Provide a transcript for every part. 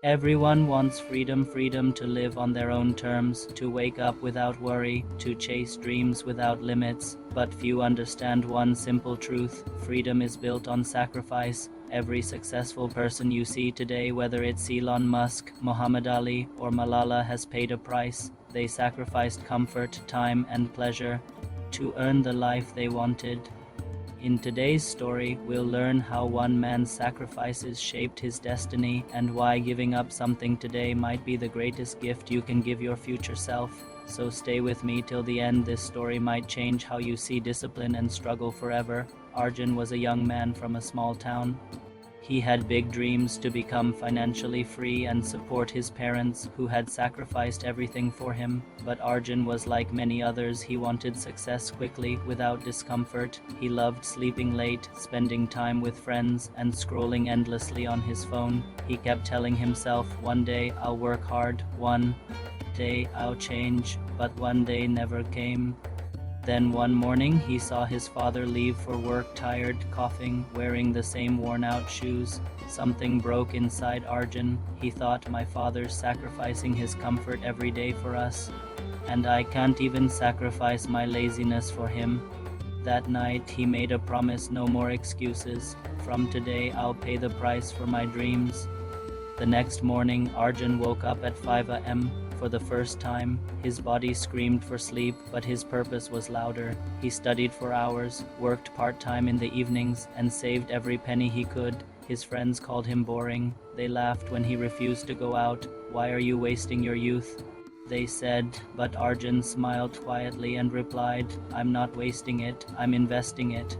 Everyone wants freedom, freedom to live on their own terms, to wake up without worry, to chase dreams without limits. But few understand one simple truth: freedom is built on sacrifice. Every successful person you see today, whether it's Elon Musk, Muhammad Ali, or Malala, has paid a price. They sacrificed comfort, time, and pleasure to earn the life they wanted. In today's story, we'll learn how one man's sacrifices shaped his destiny and why giving up something today might be the greatest gift you can give your future self. So stay with me till the end. This story might change how you see discipline and struggle forever. Arjun was a young man from a small town. He had big dreams to become financially free and support his parents, who had sacrificed everything for him. But Arjun was like many others. He wanted success quickly, without discomfort. He loved sleeping late, spending time with friends, and scrolling endlessly on his phone. He kept telling himself, one day I'll work hard, one day I'll change. But one day never came. Then one morning he saw his father leave for work, tired, coughing, wearing the same worn-out shoes. Something broke inside Arjun. He thought, my father's sacrificing his comfort every day for us, and I can't even sacrifice my laziness for him. That night he made a promise: no more excuses. From today I'll pay the price for my dreams. The next morning Arjun woke up at 5 a.m. For the first time. His body screamed for sleep, but his purpose was louder. He studied for hours, worked part-time in the evenings, and saved every penny he could. His friends called him boring. They laughed when he refused to go out. Why are you wasting your youth? They said, but Arjun smiled quietly and replied, I'm not wasting it, I'm investing it.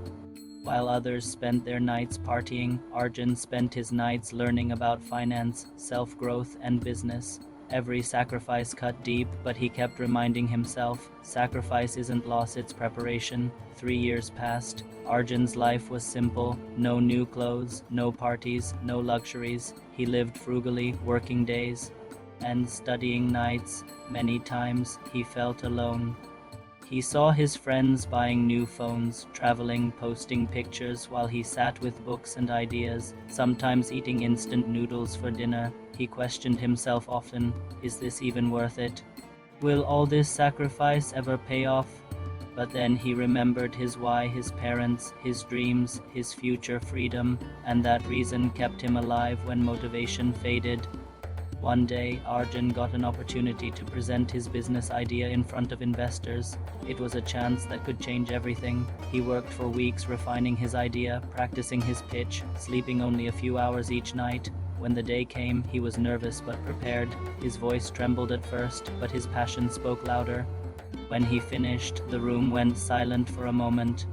While others spent their nights partying, Arjun spent his nights learning about finance, self-growth, and business. Every sacrifice cut deep, but he kept reminding himself, sacrifice isn't loss, it's preparation. 3 years passed. Arjun's life was simple: no new clothes, no parties, no luxuries. He lived frugally, working days and studying nights. Many times he felt alone. He saw his friends buying new phones, traveling, posting pictures, while he sat with books and ideas, sometimes eating instant noodles for dinner. He questioned himself often, is this even worth it? Will all this sacrifice ever pay off? But then he remembered his why, his parents, his dreams, his future freedom, and that reason kept him alive when motivation faded. One day, Arjun got an opportunity to present his business idea in front of investors. It was a chance that could change everything. He worked for weeks refining his idea, practicing his pitch, sleeping only a few hours each night. When the day came, he was nervous but prepared. His voice trembled at first, but his passion spoke louder. When he finished, the room went silent for a moment.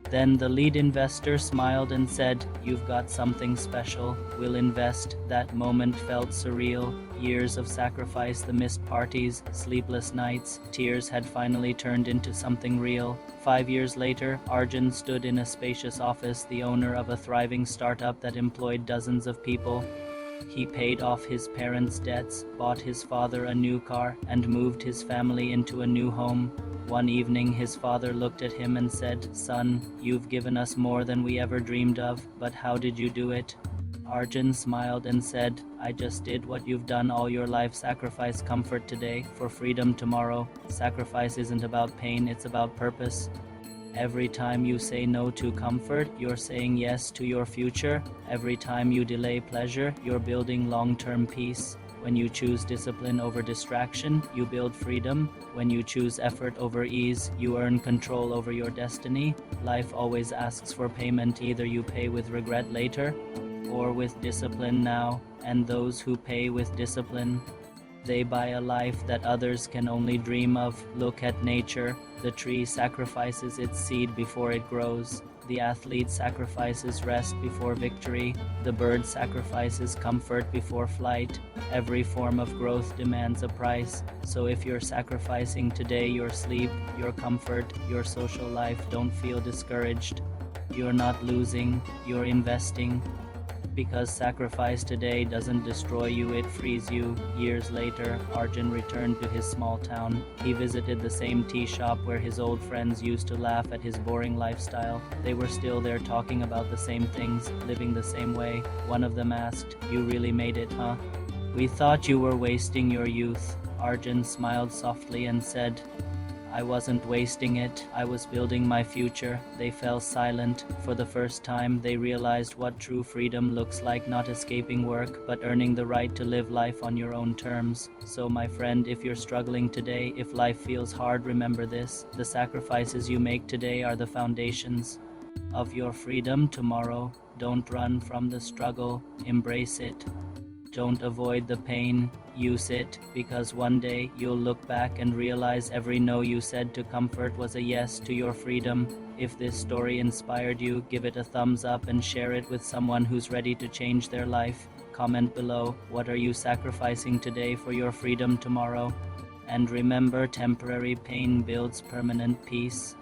Then the lead investor smiled and said, you've got something special, we'll invest. That moment felt surreal. Years of sacrifice, the missed parties, sleepless nights, tears had finally turned into something real. 5 years later, Arjun stood in a spacious office, the owner of a thriving startup that employed dozens of people. He paid off his parents' debts, bought his father a new car, and moved his family into a new home. One evening, his father looked at him and said, son, you've given us more than we ever dreamed of, but how did you do it? Arjun smiled and said, I just did what you've done all your life: sacrifice comfort today for freedom tomorrow. Sacrifice isn't about pain, it's about purpose. Every time you say no to comfort, you're saying yes to your future. Every time you delay pleasure, you're building long-term peace. When you choose discipline over distraction, you build freedom. When you choose effort over ease, you earn control over your destiny. Life always asks for payment. Either you pay with regret later, or with discipline now. And those who pay with discipline, they buy a life that others can only dream of. Look at nature. The tree sacrifices its seed before it grows. The athlete sacrifices rest before victory. The bird sacrifices comfort before flight. Every form of growth demands a price. So if you're sacrificing today your sleep, your comfort, your social life, don't feel discouraged. You're not losing, you're investing. Because sacrifice today doesn't destroy you, it frees you. Years later, Arjun returned to his small town. He visited the same tea shop where his old friends used to laugh at his boring lifestyle. They were still there talking about the same things, living the same way. One of them asked, you really made it, huh? We thought you were wasting your youth. Arjun smiled softly and said, I wasn't wasting it, I was building my future. They fell silent. For the first time, they realized what true freedom looks like, not escaping work, but earning the right to live life on your own terms. So my friend, if you're struggling today, if life feels hard, remember this. The sacrifices you make today are the foundations of your freedom tomorrow. Don't run from the struggle, embrace it. Don't avoid the pain, use it, because one day you'll look back and realize every no you said to comfort was a yes to your freedom. If this story inspired you, give it a thumbs up and share it with someone who's ready to change their life. Comment below, what are you sacrificing today for your freedom tomorrow? And remember, temporary pain builds permanent peace.